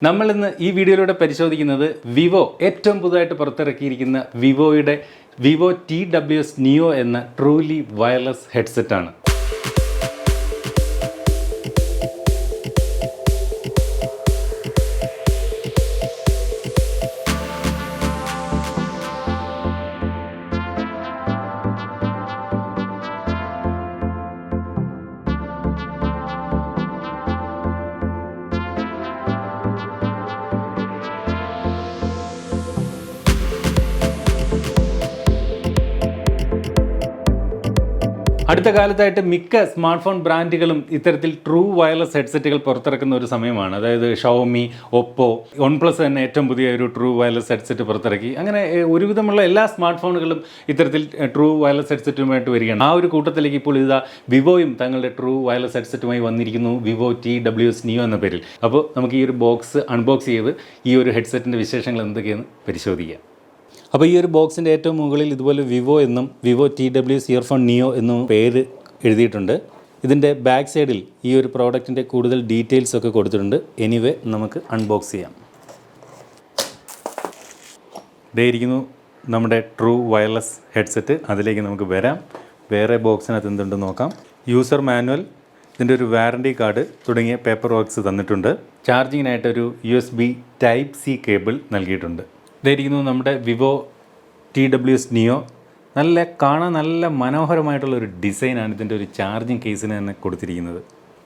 നമ്മൾ ഇന്ന് ഈ വീഡിയോയിലൂടെ പരിശോധിക്കുന്നത് വിവോ ഏറ്റവും പുതുതായിട്ട് പുറത്തിറക്കിയിരിക്കുന്ന വിവോയുടെ വിവോ TWS നിയോ എന്ന ട്രൂലി വയർലെസ് ഹെഡ്സെറ്റ് ആണ്. അടുത്ത കാലത്തായിട്ട് മിക്ക സ്മാർട്ട് ഫോൺ ബ്രാൻഡുകളും ഇത്തരത്തിൽ ട്രൂ വയർലെസ് ഹെഡ്സെറ്റുകൾ പുറത്തിറക്കുന്ന ഒരു സമയമാണ്. അതായത് ഷവോമി, ഒപ്പോ, OnePlus തന്നെ ഏറ്റവും പുതിയ ഒരു ട്രൂ വയർലെസ് ഹെഡ്സെറ്റ് പുറത്തിറക്കി. അങ്ങനെ ഒരുവിധമുള്ള എല്ലാ സ്മാർട്ട് ഫോണുകളും ഇത്തരത്തിൽ ട്രൂ വയർലെസ് ഹെഡ്സെറ്റുമായിട്ട് വരികയാണ്. ആ ഒരു കൂട്ടത്തിലേക്ക് ഇപ്പോൾ ഇതാ വിവോയും തങ്ങളുടെ ട്രൂ വയർലെസ് ഹെഡ്സെറ്റുമായി വന്നിരിക്കുന്നു, വിവോ TWS നിയോ എന്ന പേരിൽ. അപ്പോൾ നമുക്ക് ഈ ഒരു ബോക്സ് അൺബോക്സ് ചെയ്ത് ഈ ഒരു ഹെഡ്സെറ്റിൻ്റെ വിശേഷങ്ങൾ എന്തൊക്കെയെന്ന് പരിശോധിക്കാം. അപ്പോൾ ഈ ഒരു ബോക്സിൻ്റെ ഏറ്റവും മുകളിൽ ഇതുപോലെ വിവോ എന്നും വിവോ TWS ഇയർഫോൺ നിയോ എന്നും പേര് എഴുതിയിട്ടുണ്ട്. ഇതിൻ്റെ ബാക്ക് സൈഡിൽ ഈ ഒരു പ്രോഡക്റ്റിൻ്റെ കൂടുതൽ ഡീറ്റെയിൽസ് ഒക്കെ കൊടുത്തിട്ടുണ്ട്. എനിവേ നമുക്ക് അൺബോക്സ് ചെയ്യാം. ഇതായിരിക്കുന്നു നമ്മുടെ ട്രൂ വയർലെസ് ഹെഡ്സെറ്റ്. അതിലേക്ക് നമുക്ക് വരാം. വേറെ ബോക്സിനകത്ത് എന്തുണ്ടെന്ന് നോക്കാം. യൂസർ മാനുവൽ, ഇതിൻ്റെ ഒരു വാറണ്ടി കാർഡ് തുടങ്ങിയ പേപ്പർ വർക്ക്സ് തന്നിട്ടുണ്ട്. ചാർജിങ്ങിനായിട്ടൊരു USB Type-C കേബിൾ നൽകിയിട്ടുണ്ട്. ഇതായിരിക്കുന്നു നമ്മുടെ വിവോ TWS നിയോ. കാണാൻ നല്ല മനോഹരമായിട്ടുള്ളൊരു ഡിസൈനാണ് ഇതിൻ്റെ ഒരു ചാർജിങ് കേസിന് തന്നെ കൊടുത്തിരിക്കുന്നത്.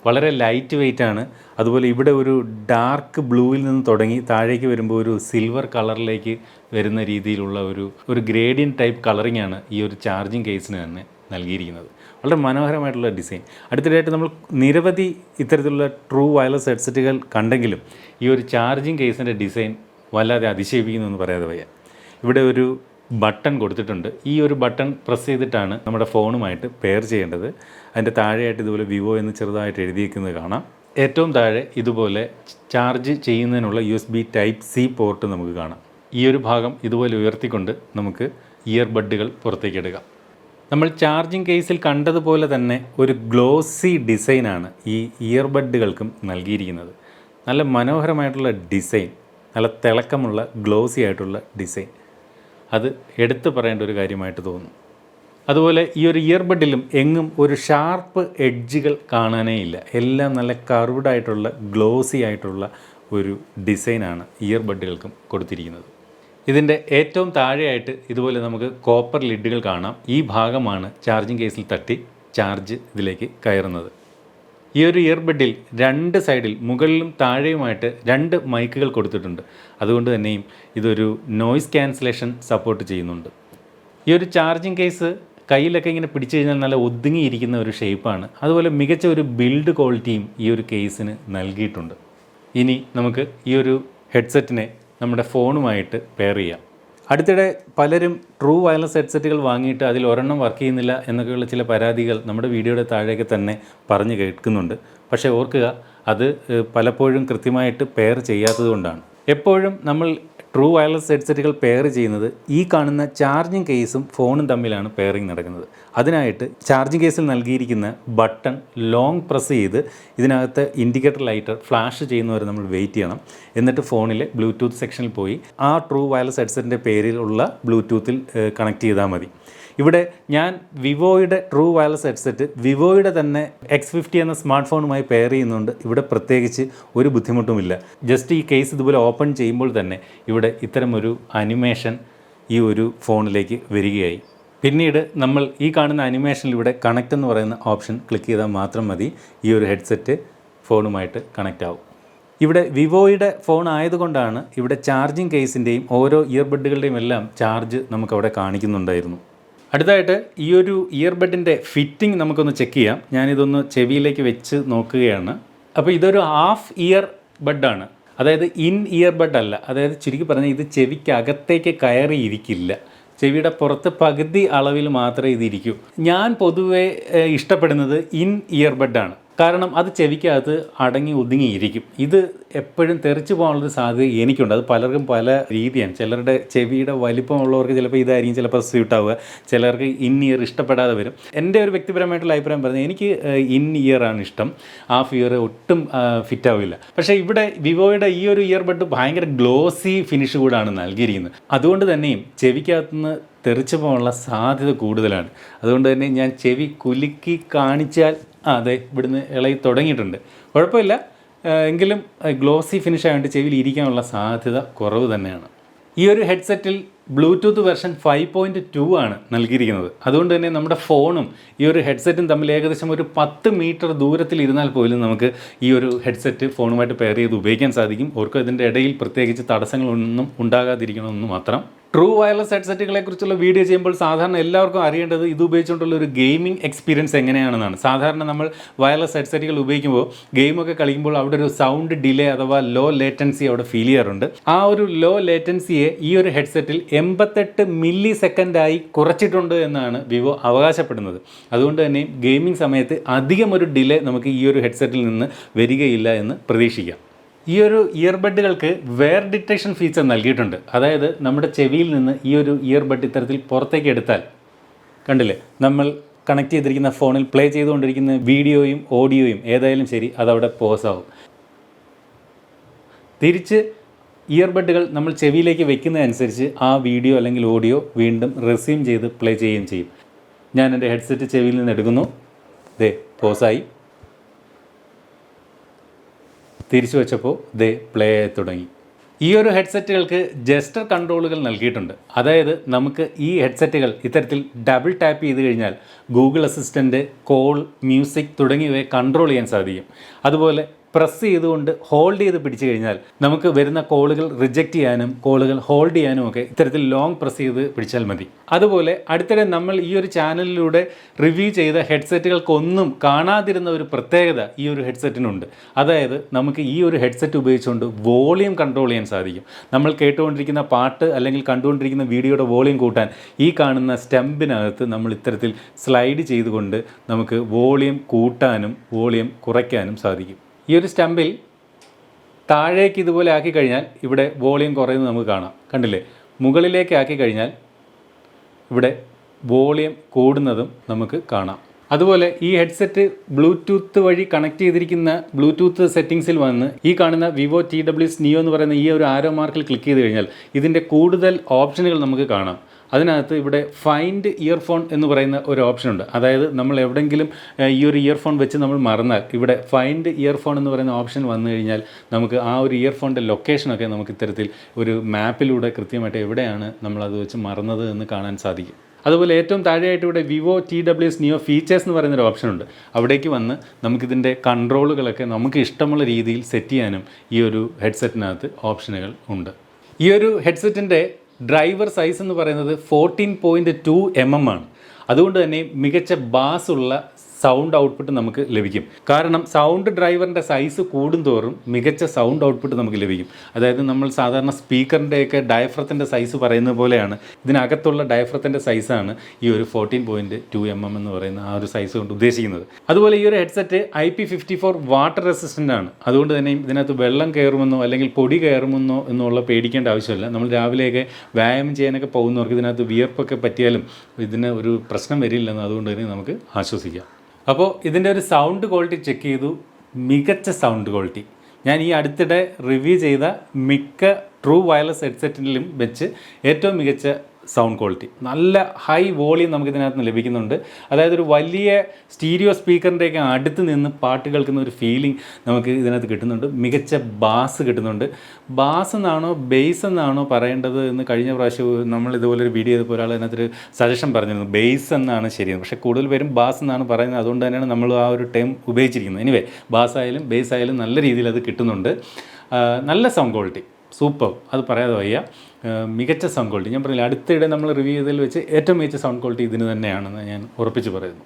വളരെ ലൈറ്റ് വെയ്റ്റ് ആണ്. അതുപോലെ ഇവിടെ ഒരു ഡാർക്ക് ബ്ലൂവിൽ നിന്ന് തുടങ്ങി താഴേക്ക് വരുമ്പോൾ ഒരു സിൽവർ കളറിലേക്ക് വരുന്ന രീതിയിലുള്ള ഒരു ഗ്രേഡിയൻ ടൈപ്പ് കളറിംഗ് ആണ് ഈ ഒരു ചാർജിങ് കേസിന് തന്നെ നൽകിയിരിക്കുന്നത്. വളരെ മനോഹരമായിട്ടുള്ള ഡിസൈൻ. അടുത്തിടെയായിട്ട് നമ്മൾ നിരവധി ഇത്തരത്തിലുള്ള ട്രൂ വയർലെസ് ഹെഡ്സെറ്റുകൾ കണ്ടെങ്കിലും ഈ ഒരു ചാർജിങ് കേസിൻ്റെ ഡിസൈൻ വല്ലാതെ അതിശയിപ്പിക്കുന്നു എന്ന് പറയാതെ വയ്യ. ഇവിടെ ഒരു ബട്ടൺ കൊടുത്തിട്ടുണ്ട്. ഈ ഒരു ബട്ടൺ പ്രസ് ചെയ്തിട്ടാണ് നമ്മുടെ ഫോണുമായിട്ട് പെയർ ചെയ്യേണ്ടത്. അതിൻ്റെ താഴെയായിട്ട് ഇതുപോലെ വിവോ എന്ന് ചെറുതായിട്ട് എഴുതിയിരിക്കുന്നത് കാണാം. ഏറ്റവും താഴെ ഇതുപോലെ ചാർജ് ചെയ്യുന്നതിനുള്ള USB Type-C പോർട്ട് നമുക്ക് കാണാം. ഈ ഒരു ഭാഗം ഇതുപോലെ ഉയർത്തിക്കൊണ്ട് നമുക്ക് ഇയർബഡുകൾ പുറത്തേക്ക് എടുക്കാം. നമ്മൾ ചാർജിങ് കേസിൽ കണ്ടതുപോലെ തന്നെ ഒരു ഗ്ലോസി ഡിസൈനാണ് ഈ ഇയർബഡുകൾക്കും നൽകിയിരിക്കുന്നത്. നല്ല മനോഹരമായിട്ടുള്ള ഡിസൈൻ, നല്ല തിളക്കമുള്ള ഗ്ലോസി ആയിട്ടുള്ള ഡിസൈൻ. അത് എടുത്തു പറയേണ്ട ഒരു കാര്യമായിട്ട് തോന്നുന്നു. അതുപോലെ ഈ ഒരു ഇയർബഡിലും എങ്ങും ഒരു ഷാർപ്പ് എഡ്ജുകൾ കാണാനേ ഇല്ല. എല്ലാം നല്ല കർവ്ഡ് ആയിട്ടുള്ള ഗ്ലോസി ആയിട്ടുള്ള ഒരു ഡിസൈനാണ് ഇയർബഡുകൾക്കും കൊടുത്തിരിക്കുന്നത്. ഇതിൻ്റെ ഏറ്റവും താഴെയായിട്ട് ഇതുപോലെ നമുക്ക് കോപ്പർ ലിഡുകൾ കാണാം. ഈ ഭാഗമാണ് ചാർജിങ് കേസിൽ തട്ടി ചാർജ് ഇതിലേക്ക് കയറുന്നത്. ഈ ഒരു ഇയർബഡിൽ രണ്ട് സൈഡിൽ മുകളിലും താഴെയുമായിട്ട് 2 മൈക്കുകൾ കൊടുത്തിട്ടുണ്ട്. അതുകൊണ്ട് തന്നെയും ഇതൊരു നോയ്സ് ക്യാൻസലേഷൻ സപ്പോർട്ട് ചെയ്യുന്നുണ്ട്. ഈ ഒരു ചാർജിങ് കേസ് കയ്യിലൊക്കെ ഇങ്ങനെ പിടിച്ചു കഴിഞ്ഞാൽ നല്ല ഒതുങ്ങിയിരിക്കുന്ന ഒരു ഷേപ്പാണ്. അതുപോലെ മികച്ച ഒരു ബിൽഡ് ക്വാളിറ്റിയും ഈ ഒരു കേസിന് നൽകിയിട്ടുണ്ട്. ഇനി നമുക്ക് ഈ ഒരു ഹെഡ്സെറ്റിനെ നമ്മുടെ ഫോണുമായിട്ട് പെയർ ചെയ്യാം. അടുത്തിടെ പലരും ട്രൂ വയർലെസ് ഹെഡ്സെറ്റുകൾ വാങ്ങിയിട്ട് അതിൽ ഒരെണ്ണം വർക്ക് ചെയ്യുന്നില്ല എന്നൊക്കെയുള്ള ചില പരാതികൾ നമ്മുടെ വീഡിയോയുടെ താഴേക്ക് തന്നെ പറഞ്ഞു കേൾക്കുന്നുണ്ട്. പക്ഷേ ഓർക്കുക, അത് പലപ്പോഴും കൃത്യമായിട്ട് പെയർ ചെയ്യാത്തത് കൊണ്ടാണ്. എപ്പോഴും നമ്മൾ ട്രൂ വയർലെസ് ഹെഡ്സെറ്റുകൾ പെയർ ചെയ്യുന്നത് ഈ കാണുന്ന ചാർജിങ് കേസും ഫോണും തമ്മിലാണ് പെയറിങ് നടക്കുന്നത്. അതിനായിട്ട് ചാർജിങ് കേസിൽ നൽകിയിരിക്കുന്ന ബട്ടൺ ലോങ് പ്രസ് ചെയ്ത് ഇതിനകത്ത് ഇൻഡിക്കേറ്റർ ലൈറ്റർ ഫ്ലാഷ് ചെയ്യുന്നവരെ നമ്മൾ വെയിറ്റ് ചെയ്യണം. എന്നിട്ട് ഫോണിലെ ബ്ലൂടൂത്ത് സെക്ഷനിൽ പോയി ആ ട്രൂ വയർലെസ് ഹെഡ്സെറ്റിൻ്റെ പേരിലുള്ള ബ്ലൂടൂത്തിൽ കണക്ട് ചെയ്താൽ മതി. ഇവിടെ ഞാൻ വിവോയുടെ ട്രൂ വയർലെസ് ഹെഡ്സെറ്റ് വിവോയുടെ തന്നെ X50 എന്ന സ്മാർട്ട് ഫോണുമായി പെയർ ചെയ്യുന്നുണ്ട്. ഇവിടെ പ്രത്യേകിച്ച് ഒരു ബുദ്ധിമുട്ടുമില്ല. ജസ്റ്റ് ഈ കേസ് ഇതുപോലെ ഓപ്പൺ ചെയ്യുമ്പോൾ തന്നെ ഇവിടെ ഇത്തരമൊരു അനിമേഷൻ ഈ ഒരു ഫോണിലേക്ക് വരികയായി. പിന്നീട് നമ്മൾ ഈ കാണുന്ന അനിമേഷനിലൂടെ കണക്റ്റ് എന്ന് പറയുന്ന ഓപ്ഷൻ ക്ലിക്ക് ചെയ്താൽ മാത്രം മതി ഈ ഒരു ഹെഡ്സെറ്റ് ഫോണുമായിട്ട് കണക്റ്റ് ആവും. ഇവിടെ വിവോയുടെ ഫോൺ ആയതുകൊണ്ടാണ് ഇവിടെ ചാർജിങ് കേസിൻ്റെയും ഓരോ ഇയർബഡുകളുടെയും എല്ലാം ചാർജ് നമുക്കവിടെ കാണിക്കുന്നുണ്ടായിരുന്നു. അടുത്തായിട്ട് ഈ ഒരു ഇയർബഡിൻ്റെ ഫിറ്റിംഗ് നമുക്കൊന്ന് ചെക്ക് ചെയ്യാം. ഞാനിതൊന്ന് ചെവിയിലേക്ക് വെച്ച് നോക്കുകയാണ്. അപ്പോൾ ഇതൊരു ഹാഫ് ഇയർ ബഡാണ്, അതായത് ഇൻ ഇയർ ബഡ് അല്ല. അതായത് ചുരുക്കി പറഞ്ഞാൽ ഇത് ചെവിക്കകത്തേക്ക് കയറിയിരിക്കില്ല. ചെവിയുടെ പുറത്ത് പകുതി അളവിൽ മാത്രമേ ഇതിരിക്കൂ. ഞാൻ പൊതുവേ ഇഷ്ടപ്പെടുന്നത് ഇൻ ഇയർബഡാണ്. കാരണം അത് ചെവിക്കകത്ത് അടങ്ങി ഒതുങ്ങിയിരിക്കും. ഇത് എപ്പോഴും തെറിച്ച് പോകാനുള്ളൊരു സാധ്യത എനിക്കുണ്ട്. അത് പലർക്കും പല രീതിയാണ്. ചിലരുടെ ചെവിയുടെ വലിപ്പമുള്ളവർക്ക് ചിലപ്പോൾ ഇതായിരിക്കും ചിലപ്പോൾ സ്യൂട്ടാവുക, ചിലർക്ക് ഇൻ ഇയർ ഇഷ്ടപ്പെടാതെ വരും. എൻ്റെ ഒരു വ്യക്തിപരമായിട്ടുള്ള അഭിപ്രായം പറഞ്ഞാൽ എനിക്ക് ഇൻ ഇയർ ആണ് ഇഷ്ടം. ഹാഫ് ഇയർ ഒട്ടും ഫിറ്റാവില്ല. പക്ഷേ ഇവിടെ വിവോയുടെ ഈ ഒരു ഇയർബഡ് ഭയങ്കര ഗ്ലോസി ഫിനിഷ് കൂടാണ് നൽകിയിരിക്കുന്നത്. അതുകൊണ്ട് തന്നെയും ചെവിക്കകത്തുനിന്ന് തെറിച്ച് പോകാനുള്ള സാധ്യത കൂടുതലാണ്. അതുകൊണ്ട് തന്നെ ഞാൻ ചെവി കുലുക്കി കാണിച്ചാൽ അതെ ഇവിടുന്ന് ഇളകി തുടങ്ങിയിട്ടുണ്ട്. കുഴപ്പമില്ല, എങ്കിലും ഗ്ലോസി ഫിനിഷ് ആയതുകൊണ്ട് ചെവിയിൽ ഇരിക്കാനുള്ള സാധ്യത കുറവ് തന്നെയാണ്. ഈ ഒരു ഹെഡ്സെറ്റിൽ ബ്ലൂടൂത്ത് വെർഷൻ 5.2 ആണ് നൽകിയിരിക്കുന്നത്. അതുകൊണ്ട് തന്നെ നമ്മുടെ ഫോണും ഈ ഒരു ഹെഡ്സെറ്റും തമ്മിൽ ഏകദേശം ഒരു 10 മീറ്റർ ദൂരത്തിൽ ഇരുന്നാൽ പോലും നമുക്ക് ഈ ഒരു ഹെഡ്സെറ്റ് ഫോണുമായിട്ട് പെയർ ചെയ്ത് ഉപയോഗിക്കാൻ സാധിക്കും. ഓർക്കും ഇതിൻ്റെ ഇടയിൽ പ്രത്യേകിച്ച് തടസ്സങ്ങളൊന്നും ഉണ്ടാകാതിരിക്കണമെന്ന് മാത്രം. ട്രൂ വയർലെസ് ഹെഡ്സെറ്റുകളെ കുറിച്ചുള്ള വീഡിയോ ചെയ്യുമ്പോൾ സാധാരണ എല്ലാവർക്കും അറിയേണ്ടത് ഇത് ഉപയോഗിച്ചുകൊണ്ടുള്ള ഒരു ഗെയിമിംഗ് എക്സ്പീരിയൻസ് എങ്ങനെയാണെന്നാണ്. സാധാരണ നമ്മൾ വയർലെസ് ഹെഡ്സെറ്റുകൾ ഉപയോഗിക്കുമ്പോൾ ഗെയിമൊക്കെ കളിക്കുമ്പോൾ അവിടെ ഒരു സൗണ്ട് ഡിലേ അഥവാ ലോ ലേറ്റൻസി അവിടെ ഫീൽ ചെയ്യാറുണ്ട്. ആ ഒരു ലോ ലേറ്റൻസിയെ ഈ ഒരു ഹെഡ്സെറ്റിൽ 88 മില്ലി സെക്കൻഡായി കുറച്ചിട്ടുണ്ട് എന്നാണ് വിവോ അവകാശപ്പെടുന്നത്. അതുകൊണ്ട് തന്നെ ഗെയിമിംഗ് സമയത്ത് അധികം ഒരു ഡിലേ നമുക്ക് ഈ ഒരു ഹെഡ്സെറ്റിൽ നിന്ന് വരികയില്ല എന്ന് പ്രതീക്ഷിക്കാം. ഈ ഒരു ഇയർബഡുകൾക്ക് വെയർ ഡിറ്റക്ഷൻ ഫീച്ചർ നൽകിയിട്ടുണ്ട്. അതായത് നമ്മുടെ ചെവിയിൽ നിന്ന് ഈ ഒരു ഇയർബഡ് ഇത്തരത്തിൽ പുറത്തേക്ക് എടുത്താൽ കണ്ടില്ലേ, നമ്മൾ കണക്ട് ചെയ്തിരിക്കുന്ന ഫോണിൽ പ്ലേ ചെയ്തുകൊണ്ടിരിക്കുന്ന വീഡിയോയും ഓഡിയോയും ഏതായാലും ശരി അതവിടെ പോസ് ആവും. തിരിച്ച് ഇയർബഡുകൾ നമ്മൾ ചെവിയിലേക്ക് വെക്കുന്നതനുസരിച്ച് ആ വീഡിയോ അല്ലെങ്കിൽ ഓഡിയോ വീണ്ടും റെസ്യൂം ചെയ്ത് പ്ലേ ചെയ്യുകയും ചെയ്യും. ഞാൻ എൻ്റെ ഹെഡ്സെറ്റ് ചെവിയിൽ നിന്ന് എടുക്കുന്നു, ദേ പോസായി, തിരിച്ചു വെച്ചപ്പോൾ ദേ പ്ലേ ആയി തുടങ്ങി. ഈ ഒരു ഹെഡ്സെറ്റുകൾക്ക് ജസ്റ്റർ കൺട്രോളുകൾ നൽകിയിട്ടുണ്ട്. അതായത് നമുക്ക് ഈ ഹെഡ്സെറ്റുകൾ ഇത്തരത്തിൽ ഡബിൾ ടാപ്പ് ചെയ്ത് കഴിഞ്ഞാൽ ഗൂഗിൾ അസിസ്റ്റൻറ്റ്, കോൾ, മ്യൂസിക് തുടങ്ങിയവയെ കൺട്രോൾ ചെയ്യാൻ സാധിക്കും. അതുപോലെ പ്രസ് ചെയ്തുകൊണ്ട് ഹോൾഡ് ചെയ്ത് പിടിച്ചു കഴിഞ്ഞാൽ നമുക്ക് വരുന്ന കോളുകൾ റിജക്റ്റ് ചെയ്യാനും കോളുകൾ ഹോൾഡ് ചെയ്യാനും ഒക്കെ ഇത്തരത്തിൽ ലോങ് പ്രസ് ചെയ്ത് പിടിച്ചാൽ മതി. അതുപോലെ അടുത്തിടെ നമ്മൾ ഈ ഒരു ചാനലിലൂടെ റിവ്യൂ ചെയ്ത ഹെഡ്സെറ്റുകൾക്കൊന്നും കാണാതിരുന്ന ഒരു പ്രത്യേകത ഈ ഒരു ഹെഡ്സെറ്റിനുണ്ട്. അതായത് നമുക്ക് ഈ ഒരു ഹെഡ്സെറ്റ് ഉപയോഗിച്ചുകൊണ്ട് വോളിയം കൺട്രോൾ ചെയ്യാൻ സാധിക്കും. നമ്മൾ കേട്ടുകൊണ്ടിരിക്കുന്ന പാട്ട് അല്ലെങ്കിൽ കണ്ടുകൊണ്ടിരിക്കുന്ന വീഡിയോയുടെ വോളിയം കൂട്ടാൻ ഈ കാണുന്ന സ്റ്റെമ്പിനകത്ത് നമ്മൾ ഇത്തരത്തിൽ സ്ലൈഡ് ചെയ്തുകൊണ്ട് നമുക്ക് വോളിയം കൂട്ടാനും വോളിയം കുറയ്ക്കാനും സാധിക്കും. ഈ ഒരു സ്റ്റമ്പിൽ താഴേക്ക് ഇതുപോലെ ആക്കി കഴിഞ്ഞാൽ ഇവിടെ വോളിയം കുറയുന്നത് നമുക്ക് കാണാം. കണ്ടില്ലേ, മുകളിലേക്ക് ആക്കി കഴിഞ്ഞാൽ ഇവിടെ വോളിയം കൂടുന്നതും നമുക്ക് കാണാം. അതുപോലെ ഈ ഹെഡ്സെറ്റ് ബ്ലൂടൂത്ത് വഴി കണക്ട് ചെയ്തിരിക്കുന്ന ബ്ലൂടൂത്ത് സെറ്റിങ്സിൽ വന്ന് ഈ കാണുന്ന വിവോ TWS Neo എന്ന് പറയുന്ന ഈ ഒരു ആരോ മാർക്കിൽ ക്ലിക്ക് ചെയ്ത് കഴിഞ്ഞാൽ ഇതിൻ്റെ കൂടുതൽ ഓപ്ഷനുകൾ നമുക്ക് കാണാം. അതിനകത്ത് ഇവിടെ ഫൈൻഡ് ഇയർഫോൺ എന്ന് പറയുന്ന ഒരു ഓപ്ഷനുണ്ട്. അതായത് നമ്മൾ എവിടെയെങ്കിലും ഈ ഒരു ഇയർഫോൺ വെച്ച് നമ്മൾ മറന്നാൽ ഇവിടെ ഫൈൻഡ് ഇയർഫോൺ എന്ന് പറയുന്ന ഓപ്ഷൻ വന്നു കഴിഞ്ഞാൽ നമുക്ക് ആ ഒരു ഇയർഫോണിൻ്റെ ലൊക്കേഷനൊക്കെ നമുക്ക് ഇത്തരത്തിൽ ഒരു മാപ്പിലൂടെ കൃത്യമായിട്ട് എവിടെയാണ് നമ്മളത് വെച്ച് മറന്നത് എന്ന് കാണാൻ സാധിക്കും. അതുപോലെ ഏറ്റവും താഴെയായിട്ട് ഇവിടെ വിവോ TWS Neo ഫീച്ചേഴ്സ് എന്ന് പറയുന്നൊരു ഓപ്ഷനുണ്ട്. അവിടേക്ക് വന്ന് നമുക്കിതിൻ്റെ കൺട്രോളുകളൊക്കെ നമുക്ക് ഇഷ്ടമുള്ള രീതിയിൽ സെറ്റ് ചെയ്യാനും ഈ ഒരു ഹെഡ്സെറ്റിനകത്ത് ഓപ്ഷനുകൾ ഉണ്ട്. ഈ ഒരു ഹെഡ്സെറ്റിൻ്റെ ഡ്രൈവർ സൈസ് എന്ന് പറയുന്നത് 14.2 mm ആണ്. അതുകൊണ്ട് തന്നെ മികച്ച ബാസുള്ള സൗണ്ട് ഔട്ട്പുട്ട് നമുക്ക് ലഭിക്കും. കാരണം സൗണ്ട് ഡ്രൈവറിൻ്റെ സൈസ് കൂടുന്തോറും മികച്ച സൗണ്ട് ഔട്ട്പുട്ട് നമുക്ക് ലഭിക്കും. അതായത് നമ്മൾ സാധാരണ സ്പീക്കറിൻ്റെയൊക്കെ ഡയഫ്രത്തിൻ്റെ സൈസ് പറയുന്നത് പോലെയാണ് ഇതിനകത്തുള്ള ഡയഫ്രത്തിൻ്റെ സൈസാണ് ഈ ഒരു 14.2 mm എന്ന് പറയുന്ന ആ ഒരു സൈസ് കൊണ്ട് ഉദ്ദേശിക്കുന്നത്. അതുപോലെ ഈ ഒരു ഹെഡ്സെറ്റ് IP54 വാട്ടർ റെസിസ്റ്റൻ്റ് ആണ്. അതുകൊണ്ട് തന്നെ ഇതിനകത്ത് വെള്ളം കയറുമെന്നോ അല്ലെങ്കിൽ പൊടി കയറുമെന്നോ എന്നുള്ള പേടിക്കേണ്ട ആവശ്യമില്ല. നമ്മൾ രാവിലെയൊക്കെ വ്യായാമം ചെയ്യാനൊക്കെ പോകുന്നവർക്ക് ഇതിനകത്ത് വിയർപ്പൊക്കെ പറ്റിയാലും ഇതിന് ഒരു പ്രശ്നം വരില്ലെന്ന് അതുകൊണ്ട് തന്നെ നമുക്ക് ആശ്വസിക്കാം. അപ്പോൾ ഇതിൻ്റെ ഒരു സൗണ്ട് ക്വാളിറ്റി ചെക്ക് ചെയ്തു. മികച്ച സൗണ്ട് ക്വാളിറ്റി. ഞാൻ ഈ അടുത്തിടെ റിവ്യൂ ചെയ്ത മിക്ക ട്രൂ വയർലെസ് ഹെഡ്സെറ്റിലും വെച്ച് ഏറ്റവും മികച്ച സൗണ്ട് ക്വാളിറ്റി. നല്ല ഹൈ വോളിയം നമുക്കിതിനകത്ത് നിന്ന് ലഭിക്കുന്നുണ്ട്. അതായത് ഒരു വലിയ സ്റ്റീരിയോ സ്പീക്കറിൻ്റെയൊക്കെ അടുത്ത് നിന്ന് പാട്ട് കേൾക്കുന്ന ഒരു ഫീലിംഗ് നമുക്ക് ഇതിനകത്ത് കിട്ടുന്നുണ്ട്. മികച്ച ബാസ് കിട്ടുന്നുണ്ട്. ബാസ് എന്നാണോ ബേസ് എന്നാണോ പറയേണ്ടത് എന്ന് കഴിഞ്ഞ പ്രാവശ്യം നമ്മൾ ഇതുപോലൊരു വീഡിയോ ചെയ്തപ്പോൾ ഒരാൾ അതിനകത്തൊരു സജഷൻ പറഞ്ഞിരുന്നു. ബേസ് എന്നാണ് ശരിയെന്ന്. പക്ഷേ കൂടുതൽ പേരും ബാസ് എന്നാണ് പറയുന്നത്. അതുകൊണ്ട് തന്നെയാണ് നമ്മൾ ആ ഒരു ടൈം ഉപയോഗിച്ചിരിക്കുന്നത്. എനിവേ ബാസ് ആയാലും ബേസ് ആയാലും നല്ല രീതിയിൽ അത് കിട്ടുന്നുണ്ട്. നല്ല സൗണ്ട് ക്വാളിറ്റി സൂപ്പർ, അത് പറയാതെ വയ്യ. മികച്ച സൗണ്ട് ക്വാളിറ്റി. ഞാൻ പറഞ്ഞില്ല, അടുത്തിടെ നമ്മൾ റിവ്യൂ ചെയ്തതിൽ വെച്ച് ഏറ്റവും മികച്ച സൗണ്ട് ക്വാളിറ്റി ഇതിന് തന്നെയാണെന്ന് ഞാൻ ഉറപ്പിച്ച് പറയുന്നു.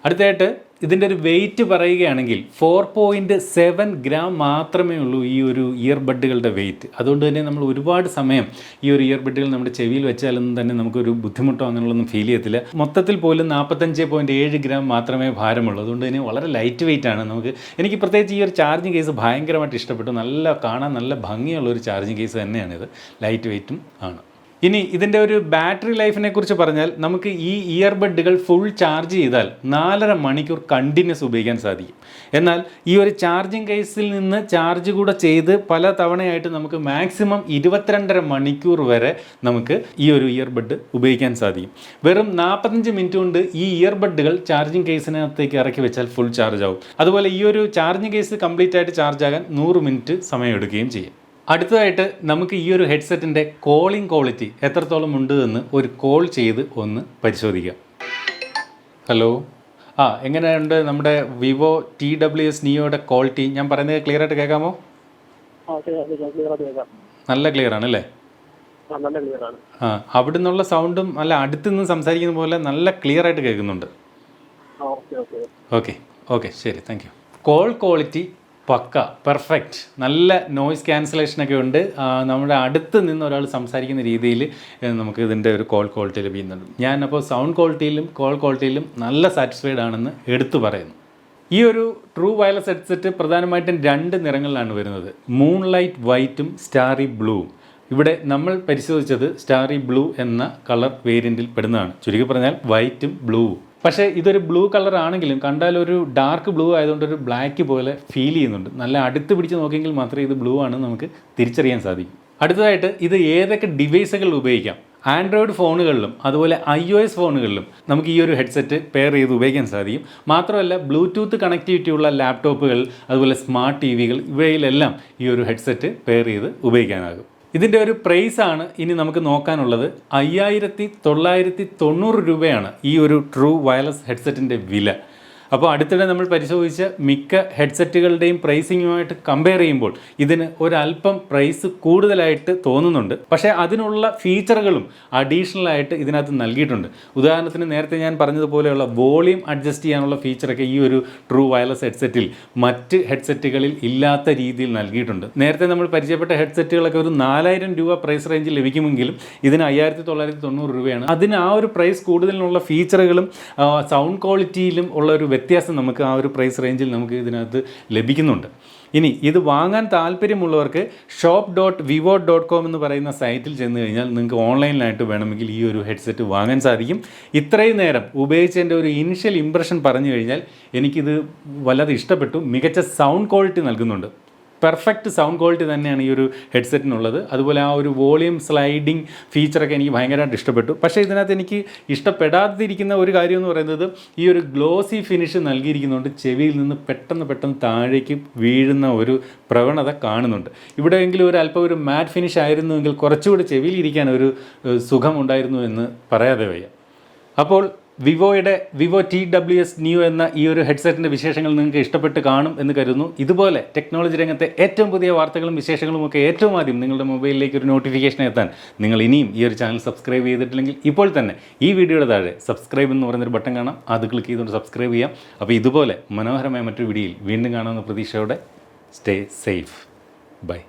അടുത്തതായിട്ട് ഇതിൻ്റെ ഒരു വെയിറ്റ് പറയുകയാണെങ്കിൽ 4.7 ഗ്രാം മാത്രമേ ഉള്ളൂ ഈ ഒരു ഇയർബഡുകളുടെ വെയിറ്റ്. അതുകൊണ്ട് തന്നെ നമ്മൾ ഒരുപാട് സമയം ഈ ഒരു ഇയർബഡുകൾ നമ്മുടെ ചെവിയിൽ വെച്ചാലൊന്നും തന്നെ നമുക്കൊരു ബുദ്ധിമുട്ടോ അങ്ങനെയുള്ളൊന്നും ഫീൽ ചെയ്യത്തില്ല. മൊത്തത്തിൽ പോലും 45.7 ഗ്രാം മാത്രമേ ഭാരമുള്ളൂ. അതുകൊണ്ട് തന്നെ വളരെ ലൈറ്റ് വെയിറ്റ് ആണ്. എനിക്ക് പ്രത്യേകിച്ച് ഈ ഒരു ചാർജിങ് കേസ് ഭയങ്കരമായിട്ട് ഇഷ്ടപ്പെട്ടു. കാണാൻ നല്ല ഭംഗിയുള്ള ഒരു ചാർജിങ് കേസ് തന്നെയാണിത്. ലൈറ്റ് വെയിറ്റും ആണ്. ഇനി ഇതിൻ്റെ ഒരു ബാറ്ററി ലൈഫിനെ കുറിച്ച് പറഞ്ഞാൽ നമുക്ക് ഈ ഇയർബഡുകൾ ഫുൾ ചാർജ് ചെയ്താൽ 4.5 മണിക്കൂർ കണ്ടിന്യൂസ് ഉപയോഗിക്കാൻ സാധിക്കും. എന്നാൽ ഈ ഒരു ചാർജിങ് കേസിൽ നിന്ന് ചാർജ് കൂടെ ചെയ്ത് പല തവണയായിട്ട് നമുക്ക് മാക്സിമം 22.5 മണിക്കൂർ വരെ നമുക്ക് ഈ ഒരു ഇയർബഡ് ഉപയോഗിക്കാൻ സാധിക്കും. വെറും 45 മിനിറ്റ് കൊണ്ട് ഈ ഇയർബഡുകൾ ചാർജിങ് കേസിനകത്തേക്ക് ഇറക്കി വെച്ചാൽ ഫുൾ ചാർജ് ആവും. അതുപോലെ ഈ ഒരു ചാർജിങ് കേസ് കംപ്ലീറ്റ് ആയിട്ട് ചാർജ് ആകാൻ 100 മിനിറ്റ് സമയം എടുക്കുകയും ചെയ്യും. അടുത്തതായിട്ട് നമുക്ക് ഈ ഒരു ഹെഡ്സെറ്റിൻ്റെ കോളിംഗ് ക്വാളിറ്റി എത്രത്തോളം ഉണ്ട് എന്ന് ഒരു കോൾ ചെയ്ത് ഒന്ന് പരിശോധിക്കാം. ഹലോ, എങ്ങനെയുണ്ട് നമ്മുടെ വിവോ TWS നിയോയുടെ ക്വാളിറ്റി? ഞാൻ പറയുന്നത് ക്ലിയർ ആയിട്ട് കേൾക്കാമോ? നല്ല ക്ലിയർ ആണ് അല്ലേ? അവിടെ നിന്നുള്ള സൗണ്ടും നല്ല അടുത്ത് നിന്ന് സംസാരിക്കുന്ന പോലെ നല്ല ക്ലിയർ ആയിട്ട് കേൾക്കുന്നുണ്ട്. ഓക്കെ ശരി, thank you. Call quality pucca, perfect, നല്ല നോയ്സ് ക്യാൻസലേഷനൊക്കെ ഉണ്ട്. നമ്മുടെ അടുത്ത് നിന്ന് ഒരാൾ സംസാരിക്കുന്ന രീതിയിൽ നമുക്ക് ഇതിൻ്റെ ഒരു കോൾ ക്വാളിറ്റി ലഭിക്കുന്നുണ്ട്. ഞാനപ്പോൾ സൗണ്ട് ക്വാളിറ്റിയിലും കോൾ ക്വാളിറ്റിയിലും നല്ല സാറ്റിസ്ഫൈഡ് ആണെന്ന് എടുത്തു പറയുന്നു. ഈ ഒരു ട്രൂ വയർലെസ് ഹെഡ്സെറ്റ് പ്രധാനമായിട്ടും 2 നിറങ്ങളിലാണ് വരുന്നത്. മൂൺ ലൈറ്റ് വൈറ്റും സ്റ്റാറി ബ്ലൂവും. ഇവിടെ നമ്മൾ പരിശോധിച്ചത് സ്റ്റാറി ബ്ലൂ എന്ന കളർ വേരിയൻറ്റിൽ പെടുന്നതാണ്. ചുരുക്കി പറഞ്ഞാൽ വൈറ്റും ബ്ലൂവും. പക്ഷേ ഇതൊരു ബ്ലൂ കളർ ആണെങ്കിലും കണ്ടാൽ ഒരു ഡാർക്ക് ബ്ലൂ ആയതുകൊണ്ട് ഒരു ബ്ലാക്ക് പോലെ ഫീൽ ചെയ്യുന്നുണ്ട്. നല്ല അടുത്ത് പിടിച്ച് നോക്കിയെങ്കിൽ മാത്രമേ ഇത് ബ്ലൂ ആണ് നമുക്ക് തിരിച്ചറിയാൻ സാധിക്കും. അടുത്തതായിട്ട് ഇത് ഏതൊക്കെ ഡിവൈസുകളിൽ ഉപയോഗിക്കാം? ആൻഡ്രോയിഡ് ഫോണുകളിലും അതുപോലെ iOS ഫോണുകളിലും നമുക്ക് ഈ ഒരു ഹെഡ്സെറ്റ് പെയർ ചെയ്ത് ഉപയോഗിക്കാൻ സാധിക്കും. മാത്രമല്ല ബ്ലൂടൂത്ത് കണക്ടിവിറ്റിയുള്ള ലാപ്ടോപ്പുകൾ അതുപോലെ സ്മാർട്ട് TVകൾ ഇവയിലെല്ലാം ഈ ഒരു ഹെഡ്സെറ്റ് പെയർ ചെയ്ത് ഉപയോഗിക്കാനാകും. ഇതിൻ്റെ ഒരു പ്രൈസാണ് ഇനി നമുക്ക് നോക്കാനുള്ളത്. 5,990 രൂപയാണ് ഈ ഒരു ട്രൂ വയർലെസ് ഹെഡ്സെറ്റിൻ്റെ വില. അപ്പോൾ അടുത്തിടെ നമ്മൾ പരിശോധിച്ച മിക്ക ഹെഡ്സെറ്റുകളുടെയും പ്രൈസിങ്ങുമായിട്ട് കമ്പയർ ചെയ്യുമ്പോൾ ഇതിന് ഒരല്പം പ്രൈസ് കൂടുതലായിട്ട് തോന്നുന്നുണ്ട്. പക്ഷേ അതിനുള്ള ഫീച്ചറുകളും അഡീഷണൽ ആയിട്ട് ഇതിനകത്ത് നൽകിയിട്ടുണ്ട്. ഉദാഹരണത്തിന് നേരത്തെ ഞാൻ പറഞ്ഞതുപോലെയുള്ള വോളിയം അഡ്ജസ്റ്റ് ചെയ്യാനുള്ള ഫീച്ചറൊക്കെ ഈ ഒരു ട്രൂ വയർലെസ് ഹെഡ്സെറ്റിൽ മറ്റ് ഹെഡ്സെറ്റുകളിൽ ഇല്ലാത്ത രീതിയിൽ നൽകിയിട്ടുണ്ട്. നേരത്തെ നമ്മൾ പരിചയപ്പെട്ട ഹെഡ്സെറ്റുകളൊക്കെ ഒരു 4,000 രൂപ പ്രൈസ് റേഞ്ചിൽ ലഭിക്കുമെങ്കിലും ഇതിന് 5,990 രൂപയാണ്. അതിന് ആ ഒരു പ്രൈസ് കൂടുതലിനുള്ള ഫീച്ചറുകളും സൗണ്ട് ക്വാളിറ്റിയിലും ഉള്ള ഒരു വ്യത്യാസം നമുക്ക് ആ ഒരു പ്രൈസ് റേഞ്ചിൽ നമുക്ക് ഇതിനകത്ത് ലഭിക്കുന്നുണ്ട്. ഇനി ഇത് വാങ്ങാൻ താല്പര്യമുള്ളവർക്ക് shop.vivo.com എന്ന് പറയുന്ന സൈറ്റിൽ ചെന്ന് കഴിഞ്ഞാൽ നിങ്ങൾക്ക് ഓൺലൈനിലായിട്ട് വേണമെങ്കിൽ ഈ ഒരു ഹെഡ്സെറ്റ് വാങ്ങാൻ സാധിക്കും. ഇത്രയും നേരം ഉപയോഗിച്ചതിൻ്റെ ഒരു ഇനിഷ്യൽ ഇംപ്രഷൻ പറഞ്ഞു കഴിഞ്ഞാൽ എനിക്കിത് വല്ലാതെ ഇഷ്ടപ്പെട്ടു. മികച്ച സൗണ്ട് ക്വാളിറ്റി നൽകുന്നുണ്ട്. പെർഫെക്റ്റ് സൗണ്ട് ക്വാളിറ്റി തന്നെയാണ് ഈ ഒരു ഹെഡ്സെറ്റിനുള്ളത്. അതുപോലെ ആ ഒരു വോളിയം സ്ലൈഡിങ് ഫീച്ചറൊക്കെ എനിക്ക് ഭയങ്കരമായിട്ട് ഇഷ്ടപ്പെട്ടു. പക്ഷേ ഇതിനകത്ത് എനിക്ക് ഇഷ്ടപ്പെടാതിരിക്കുന്ന ഒരു കാര്യം എന്ന് പറയുന്നത് ഈ ഒരു ഗ്ലോസി ഫിനിഷ് നൽകിയിരിക്കുന്നതുകൊണ്ട് ചെവിയിൽ നിന്ന് പെട്ടെന്ന് താഴേക്ക് വീഴുന്ന ഒരു പ്രവണത കാണുന്നുണ്ട്. ഇവിടെയെങ്കിലും അല്പം ഒരു മാറ്റ് ഫിനിഷ് ആയിരുന്നുവെങ്കിൽ കുറച്ചുകൂടി ചെവിയിൽ ഇരിക്കാൻ ഒരു സുഖമുണ്ടായിരുന്നു എന്ന് പറയാതെ വയ്യ. അപ്പോൾ വിവോ TWS നിയോ എന്ന ഈ ഒരു ഹെഡ്സെറ്റിൻ്റെ വിശേഷങ്ങൾ നിങ്ങൾക്ക് ഇഷ്ടപ്പെട്ട് കാണും എന്ന് കരുതുന്നു. ഇതുപോലെ ടെക്നോളജി രംഗത്തെ ഏറ്റവും പുതിയ വാർത്തകളും വിശേഷങ്ങളും ഒക്കെ ഏറ്റവും ആദ്യം നിങ്ങളുടെ മൊബൈലിലേക്ക് ഒരു നോട്ടിഫിക്കേഷൻ എത്താൻ നിങ്ങൾ ഇനിയും ഈ ഒരു ചാനൽ സബ്സ്ക്രൈബ് ചെയ്തിട്ടില്ലെങ്കിൽ ഇപ്പോൾ തന്നെ ഈ വീഡിയോയുടെ താഴെ സബ്സ്ക്രൈബ് എന്ന് പറയുന്നൊരു ബട്ടൺ കാണാം. അത് ക്ലിക്ക് ചെയ്തുകൊണ്ട് സബ്സ്ക്രൈബ് ചെയ്യാം. അപ്പോൾ ഇതുപോലെ മനോഹരമായ മറ്റൊരു വീഡിയോയിൽ വീണ്ടും കാണാമെന്ന പ്രതീക്ഷയോടെ സ്റ്റേ സേഫ്. ബൈ.